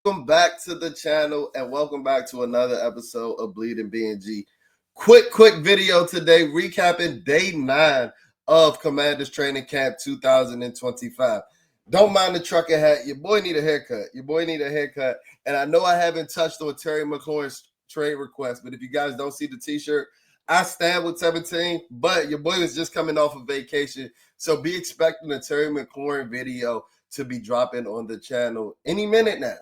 back to the channel and welcome back to another episode of Bleeding BNG. Quick video today recapping day 9 of Commanders Training Camp 2025. Don't mind the trucker hat. Your boy need a haircut. And I know I haven't touched on Terry McLaurin's trade request, but if you guys don't see the t-shirt, I stand with 17, but your boy was just coming off of vacation. So be expecting a Terry McLaurin video to be dropping on the channel any minute now.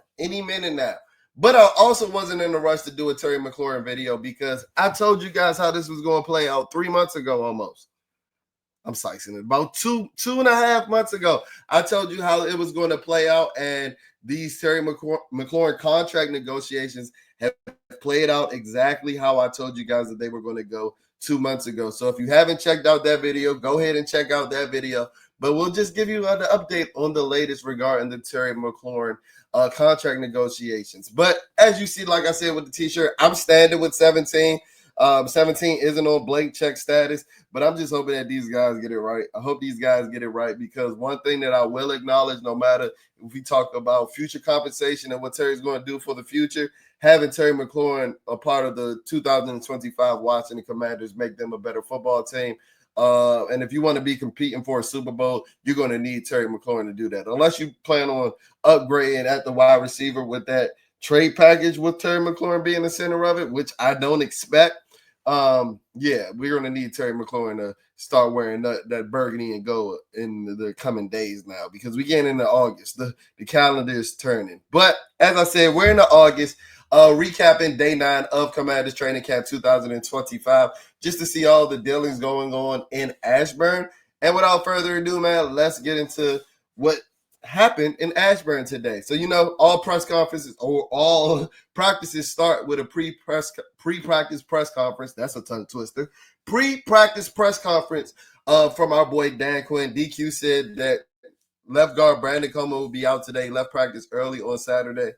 But I also wasn't in a rush to do a Terry McLaurin video because I told you guys how this was going to play out 3 months ago almost. I'm sizing it. About two and a half months ago, I told you how it was going to play out, and these Terry McLaurin contract negotiations have played out exactly how I told you guys that they were going to go 2 months ago. So if you haven't checked out that video, go ahead and check out that video. But we'll just give you an update on the latest regarding the Terry McLaurin contract negotiations. But as you see, like I said with the t-shirt, I'm standing with 17. 17 isn't on blank check status, but I'm just hoping that these guys get it right. I hope these guys get it right, because one thing that I will acknowledge, no matter if we talk about future compensation and what Terry's going to do for the future, having Terry McLaurin a part of the 2025 Washington Commanders make them a better football team. And if you want to be competing for a Super Bowl, you're going to need Terry McLaurin to do that. Unless you plan on upgrading at the wide receiver with that trade package with Terry McLaurin being the center of it, which I don't expect. Yeah, we're going to need Terry McLaurin to start wearing that burgundy and gold in the coming days now, because we get into August. The calendar is turning. But as I said, we're in August. Recapping day 9 of Commanders Training Camp 2025, just to see all the dealings going on in Ashburn. And without further ado, man, let's get into what happened in Ashburn today. So, all press conferences or all practices start with a pre-practice press conference. That's a tongue twister. Pre-practice press conference from our boy Dan Quinn. DQ said that left guard Brandon Coleman will be out today. Left practice early on Saturday.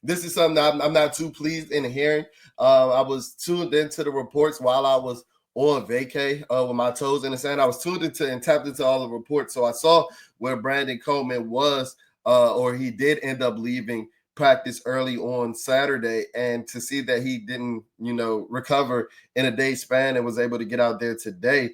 This is something I'm not too pleased in hearing. I was tuned into the reports while I was on vacay with my toes in the sand. I was tuned into and tapped into all the reports. So I saw where Brandon Coleman was, or he did end up leaving practice early on Saturday. And to see that he didn't, recover in a day span and was able to get out there today,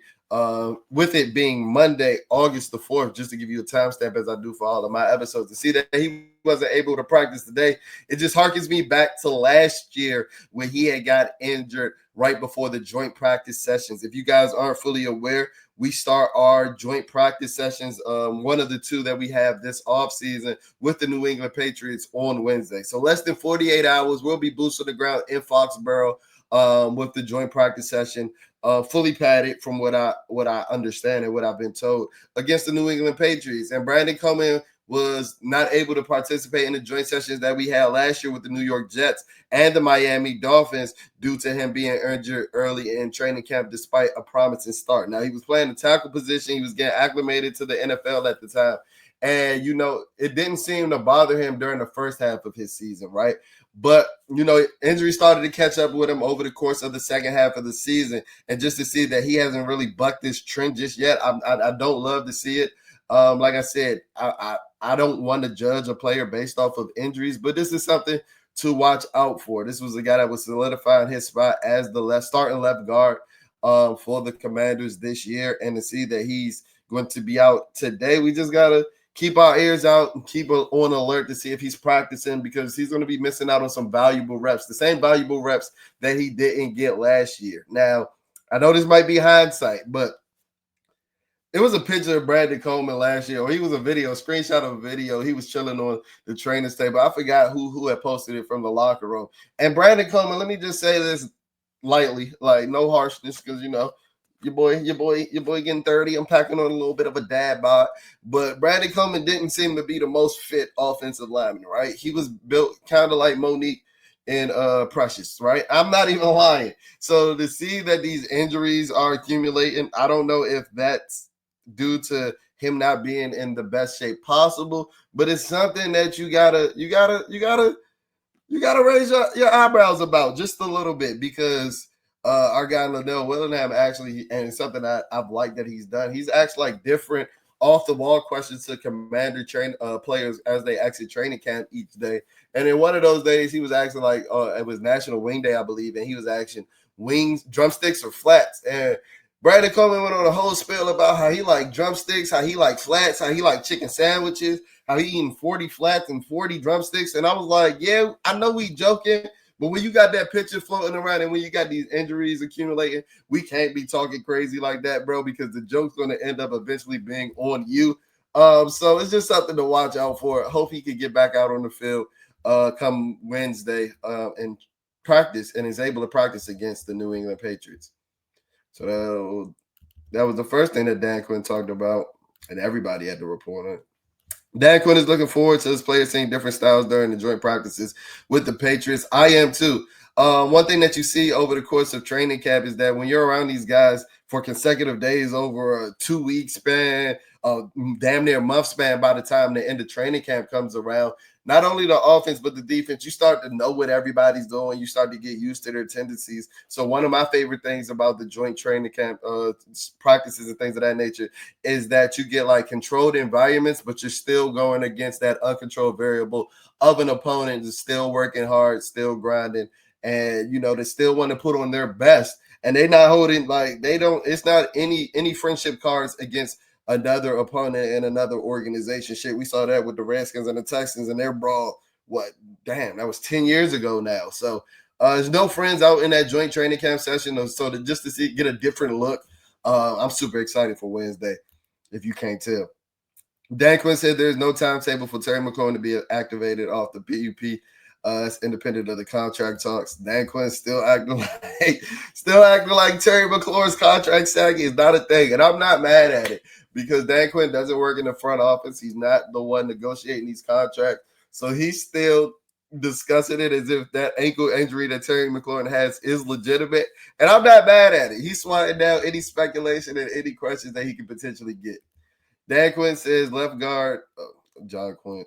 with it being Monday, August the 4th, just to give you a timestamp as I do for all of my episodes, to see that he wasn't able to practice today, it just harkens me back to last year when he had got injured right before the joint practice sessions. If you guys aren't fully aware, we start our joint practice sessions, one of the two that we have this offseason, with the New England Patriots on Wednesday. So less than 48 hours, we'll be boots on the ground in Foxborough with the joint practice session. Fully padded from what I understand and what I've been told, against the New England Patriots. And Brandon Coleman was not able to participate in the joint sessions that we had last year with the New York Jets and the Miami Dolphins due to him being injured early in training camp despite a promising start. Now, he was playing the tackle position. He was getting acclimated to the NFL at the time. And, it didn't seem to bother him during the first half of his season, right? But, injuries started to catch up with him over the course of the second half of the season. And just to see that he hasn't really bucked this trend just yet, I don't love to see it. Like I said, I don't want to judge a player based off of injuries, but this is something to watch out for. This was a guy that was solidifying his spot as the starting left guard for the Commanders this year. And to see that he's going to be out today, we just got to keep our ears out and keep on alert to see if he's practicing, because he's going to be missing out on some valuable reps, the same valuable reps that he didn't get last year. Now, I know this might be hindsight, but it was a picture of Brandon Coleman last year, or he was a screenshot of a video. He was chilling on the trainer's table. I forgot who had posted it from the locker room. And Brandon Coleman, let me just say this lightly, like no harshness, because, your boy getting 30. I'm packing on a little bit of a dad bod. But Brandon Coleman didn't seem to be the most fit offensive lineman, right? He was built kind of like Monique and Precious, right? I'm not even lying. So to see that these injuries are accumulating, I don't know if that's due to him not being in the best shape possible, but it's something that you gotta raise your eyebrows about just a little bit, because our guy Liddell Willingham actually, and it's something I've liked that he's done, he's actually like different off the wall questions to commander players as they exit training camp each day. And in one of those days, he was asking like it was National Wing Day, I believe, and he was asking wings, drumsticks, or flats. And Brandon Coleman went on a whole spiel about how he like drumsticks, how he like flats, how he like chicken sandwiches, how he eating 40 flats and 40 drumsticks. And I was like, yeah, I know we joking, but when you got that picture floating around and when you got these injuries accumulating, we can't be talking crazy like that, bro, because the joke's going to end up eventually being on you. So it's just something to watch out for. Hope he can get back out on the field come Wednesday and practice and is able to practice against the New England Patriots. So that was the first thing that Dan Quinn talked about, and everybody had to report on it. Dan Quinn is looking forward to his players seeing different styles during the joint practices with the Patriots. I am too. One thing that you see over the course of training camp is that when you're around these guys for consecutive days over a 2-week span, damn near a month span by the time the end of training camp comes around, not only the offense, but the defense, you start to know what everybody's doing. You start to get used to their tendencies. So one of my favorite things about the joint training camp practices and things of that nature is that you get like controlled environments, but you're still going against that uncontrolled variable of an opponent that's still working hard, still grinding, and they still want to put on their best. And they're not holding it's not any friendship cards against another opponent in another organization. Shit, we saw that with the Redskins and the Texans and their brawl. That was 10 years ago now. So there's no friends out in that joint training camp session. So just to get a different look, I'm super excited for Wednesday, if you can't tell. Dan Quinn said there's no timetable for Terry McLaurin to be activated off the PUP. It's independent of the contract talks. Dan Quinn still acting like Terry McLaurin's contract sagging is not a thing, and I'm not mad at it because Dan Quinn doesn't work in the front office. He's not the one negotiating these contracts, so he's still discussing it as if that ankle injury that Terry McLaurin has is legitimate, and I'm not mad at it. He's swatting down any speculation and any questions that he could potentially get. Dan Quinn says left guard, John Quinn,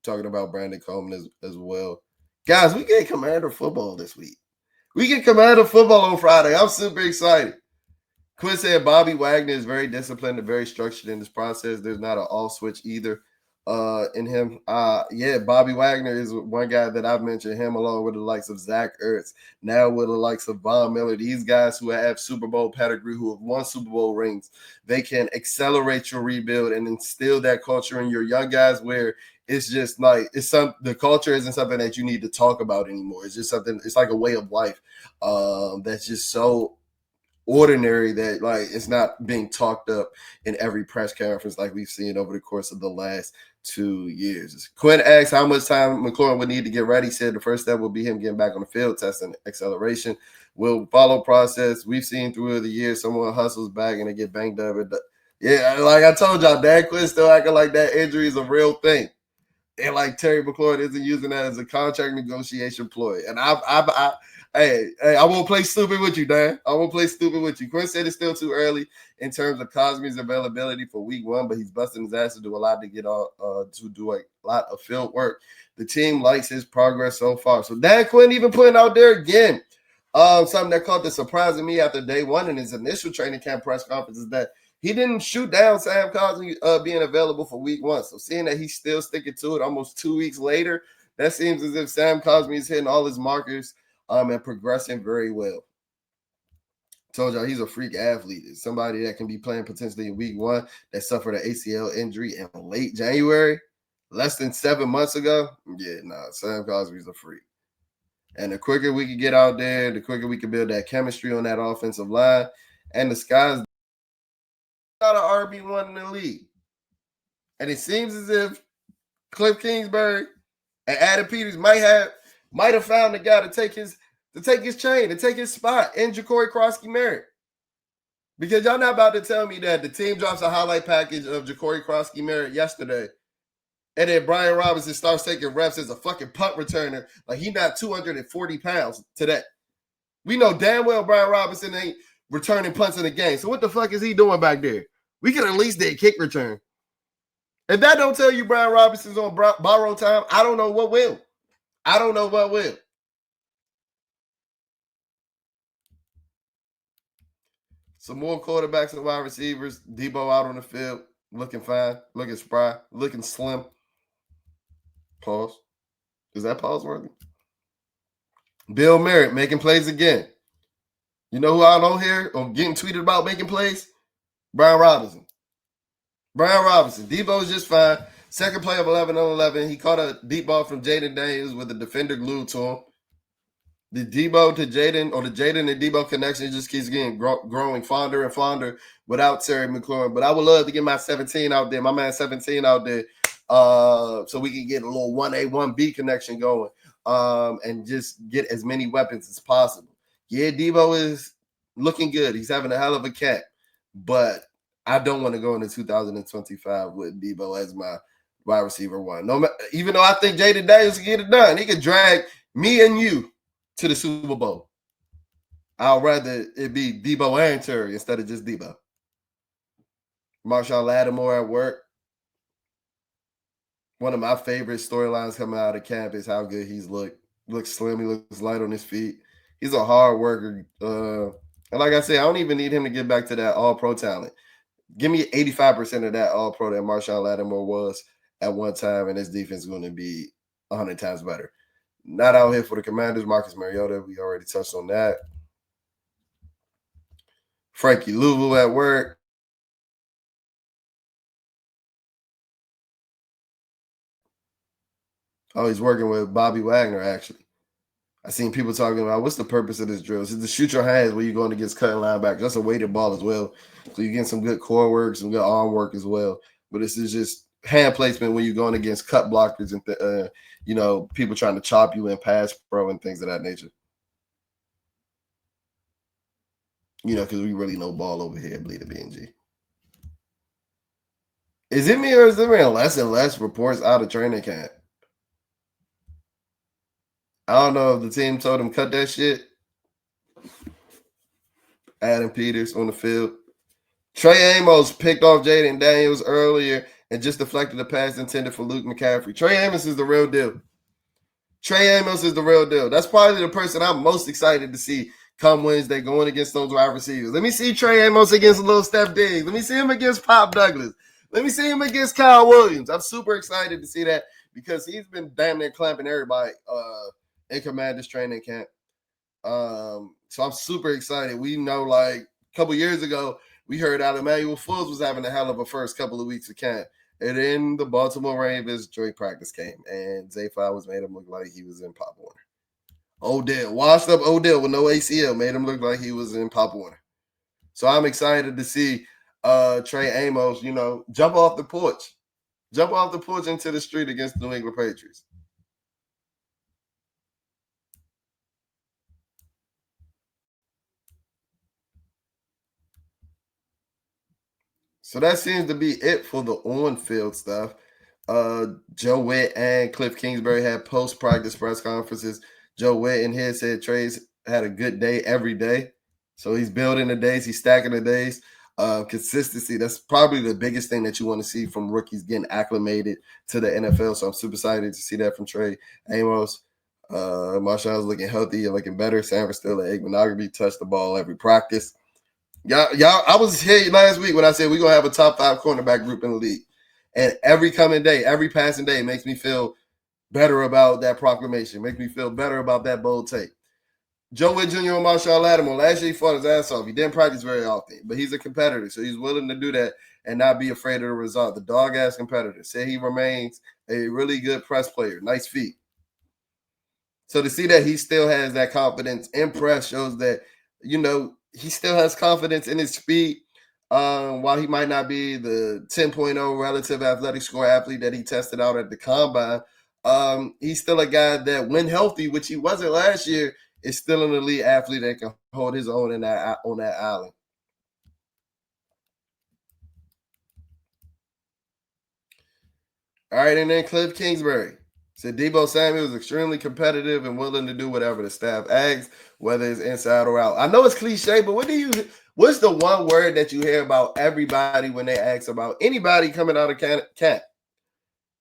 talking about Brandon Coleman as well. Guys, we get Commander football this week. We get Commander football on Friday. I'm super excited. Quinn said Bobby Wagner is very disciplined and very structured in this process. There's not an all switch either in him. Bobby Wagner is one guy that I've mentioned, him along with the likes of Zach Ertz, now with the likes of Von Miller. These guys who have Super Bowl pedigree, who have won Super Bowl rings, they can accelerate your rebuild and instill that culture in your young guys where it's just like the culture isn't something that you need to talk about anymore. It's just something, it's like a way of life that's just so ordinary that like it's not being talked up in every press conference like we've seen over the course of the last 2 years. Quinn asked how much time McLaurin would need to get ready. He said the first step will be him getting back on the field, testing acceleration. Will follow process. We've seen through the years someone hustles back and they get banged up. Yeah, like I told y'all, Dan Quinn still acting like that injury is a real thing. And like Terry McLaurin isn't using that as a contract negotiation ploy. And I won't play stupid with you, Dan. I won't play stupid with you. Quinn said it's still too early in terms of Cosmi's availability for week 1, but he's busting his ass to do a lot to do a lot of field work. The team likes his progress so far. So Dan Quinn even putting out there again. Something that caught the surprise of me after day 1 in his initial training camp press conference is that he didn't shoot down Sam Cosmi being available for week 1. So seeing that he's still sticking to it almost 2 weeks later, that seems as if Sam Cosmi is hitting all his markers and progressing very well. Told y'all he's a freak athlete. It's somebody that can be playing potentially in week 1 that suffered an ACL injury in late January, less than 7 months ago. Yeah, Sam Cosmi's a freak. And the quicker we can get out there, the quicker we can build that chemistry on that offensive line. And the sky's not an RB1 in the league. And it seems as if Cliff Kingsbury and Adam Peters might have found the guy to take his chain, to take his spot in Ja'Cory Krosky-Merritt. Because y'all not about to tell me that the team drops a highlight package of Ja'Cory Krosky-Merritt yesterday, and then Brian Robinson starts taking reps as a fucking punt returner like he not 240 pounds today. We know damn well Brian Robinson ain't returning punts in the game. So what the fuck is he doing back there? We could at least did kick return. If that don't tell you Brian Robinson's on borrowed time, I don't know what will. Some more quarterbacks and wide receivers. Debo out on the field. looking fine, looking spry, looking slim. Pause. Is that pause worthy? Bill Merritt making plays again. You know who I don't hear or getting tweeted about making plays? Brian Robinson. Brian Robinson. Debo's just fine. Second play of 11 on 11. He caught a deep ball from Jaden Daniels with the defender glued to him. The Debo to Jaden, or the Jaden and Debo connection just keeps getting growing fonder and fonder without Terry McLaurin. But I would love to get my 17 out there, my man 17 out there, so we can get a little 1A, 1B connection going, and just get as many weapons as possible. Yeah, Debo is looking good. He's having a hell of a cat, but I don't want to go into 2025 with Debo as my wide receiver one. No, even though I think Jaden Daniels can get it done, he could drag me and you to the Super Bowl. I'd rather it be Debo and Terry instead of just Debo. Marshawn Lattimore at work. One of my favorite storylines coming out of camp is how good he's looked. Looks slim. He looks light on his feet. He's a hard worker. And like I said, I don't even need him to get back to that all-pro talent. Give me 85% of that all-pro that Marshawn Lattimore was at one time, and his defense is going to be 100 times better. Not out here for the Commanders. Marcus Mariota, we already touched on that. Frankie Louvu at work. Oh, he's working with Bobby Wagner, actually. I seen people talking about what's the purpose of this drill. It's to shoot your hands when you're going against cutting linebackers. That's a weighted ball as well. So you're getting some good core work, some good arm work as well. But this is just hand placement when you're going against cut blockers and, people trying to chop you in pass pro and things of that nature. Because we really know ball over here at Bleeding BNG. Is it me or is there less and less reports out of training camp? I don't know if the team told him cut that shit. Adam Peters on the field. Trey Amos picked off Jaden Daniels earlier and just deflected a pass intended for Luke McCaffrey. Trey Amos is the real deal. Trey Amos is the real deal. That's probably the person I'm most excited to see come Wednesday going against those wide receivers. Let me see Trey Amos against little Steph Diggs. Let me see him against Pop Douglas. Let me see him against Kyle Williams. I'm super excited to see that because he's been damn near clamping everybody in Commanders training camp. So I'm super excited. We know like a couple years ago, we heard out Emmanuel Forbes was having a hell of a first couple of weeks of camp. And then the Baltimore Ravens joint practice came, and Zay Flowers made him look like he was in Pop Warner. Odell, washed up Odell with no ACL, made him look like he was in Pop Warner. So I'm excited to see Trey Amos, jump off the porch. Jump off the porch into the street against the New England Patriots. So that seems to be it for the on-field stuff. Joe Witt and Cliff Kingsbury had post-practice press conferences. Joe Witt in his said Trey's had a good day every day. So he's building the days, he's stacking the days. Consistency, that's probably the biggest thing that you want to see from rookies getting acclimated to the NFL. So I'm super excited to see that from Trey Amos. Marshall's looking healthy and looking better. Sanford still at Igbenogany, touched the ball every practice. Y'all, I was here last week when I said we're going to have a top 5 cornerback group in the league. And every coming day, every passing day makes me feel better about that proclamation, makes me feel better about that bold take. Joe Witt Jr. and Marshawn Lattimore, last year he fought his ass off. He didn't practice very often, but he's a competitor, so he's willing to do that and not be afraid of the result. The dog-ass competitor. Say he remains a really good press player. Nice feet. So to see that he still has that confidence in press shows that, he still has confidence in his speed. While he might not be the 10.0 relative athletic score athlete that he tested out at the combine, he's still a guy that, when healthy, which he wasn't last year, is still an elite athlete that can hold his own on that island. All right, and then Cliff Kingsbury said Deebo Samuel is extremely competitive and willing to do whatever the staff asks, whether it's inside or out. I know it's cliche, but what's the one word that you hear about everybody when they ask about anybody coming out of camp?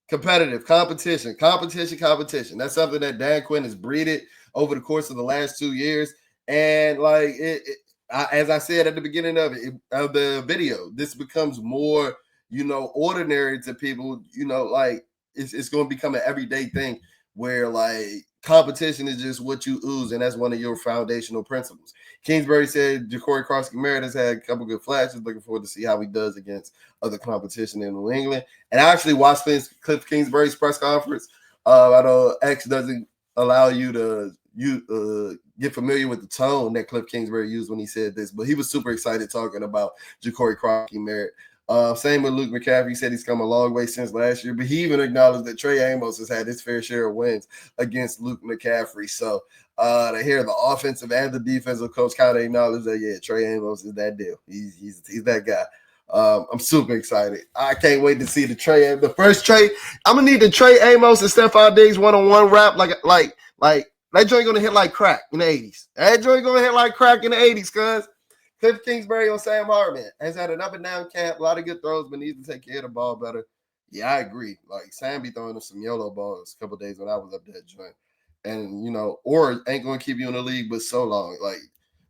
Competitive, competition. That's something that Dan Quinn has breeded over the course of the last 2 years. And as I said at the beginning of the video, this becomes more, ordinary to people, like it's going to become an everyday thing where like competition is just what you ooze, and that's one of your foundational principles. Kingsbury said Ja'Cory Cross-Merritt has had a couple good flashes. Looking forward to see how he does against other competition in New England. And I actually watched Cliff Kingsbury's press conference. I know X doesn't allow you to get familiar with the tone that Cliff Kingsbury used when he said this, but he was super excited talking about Ja'Cory Cross-Merritt. Same with Luke McCaffrey. He said he's come a long way since last year, but he even acknowledged that Trey Amos has had his fair share of wins against Luke McCaffrey. So to hear the offensive and the defensive coach kind of acknowledge that, yeah, Trey Amos is that deal. He's that guy. I'm super excited. I can't wait to see the first Trey. I'm gonna need the Trey Amos and Stephon Diggs one-on-one rap like that joint gonna hit like crack in the 80s. That joint gonna hit like crack in the 80s, cuz. Cliff Kingsbury on Sam Hartman has had an up and down camp, a lot of good throws, but needs to take care of the ball better. Yeah, I agree. Like Sam be throwing him some YOLO balls a couple days when I was up that joint. And or ain't gonna keep you in the league but so long.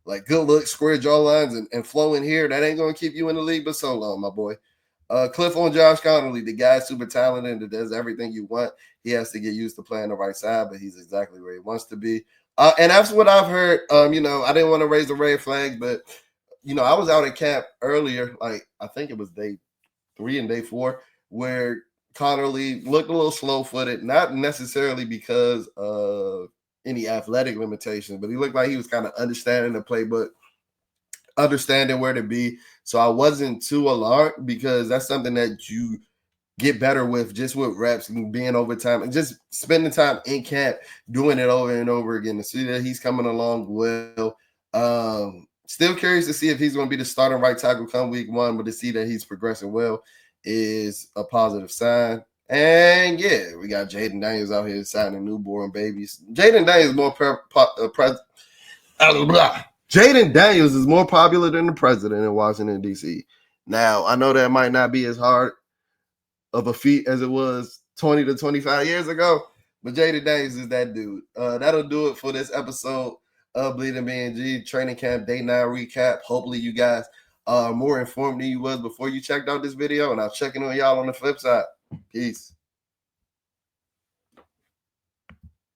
Like good looks, square jawlines, and flow in here. That ain't gonna keep you in the league but so long, my boy. Cliff on Josh Connolly, the guy's super talented that does everything you want. He has to get used to playing the right side, but he's exactly where he wants to be. And that's what I've heard. I didn't want to raise the red flags, but I was out at camp earlier, like I think it was day 3 and day 4, where Connerly looked a little slow-footed, not necessarily because of any athletic limitations, but he looked like he was kind of understanding the playbook, understanding where to be. So I wasn't too alarmed because that's something that you get better with just with reps and being over time and just spending time in camp, doing it over and over again to see that he's coming along well. Still curious to see if he's going to be the starting right tackle come week 1, but to see that he's progressing well is a positive sign. And yeah, we got Jaden Daniels out here signing newborn babies. Jaden Daniels is Jaden Daniels is more popular than the president in Washington, D.C. Now, I know that might not be as hard of a feat as it was 20 to 25 years ago, but Jaden Daniels is that dude. That'll do it for this episode of Bleeding BNG Training Camp Day 9 recap. Hopefully you guys are more informed than you was before you checked out this video, and I'll check in on y'all on the flip side. Peace.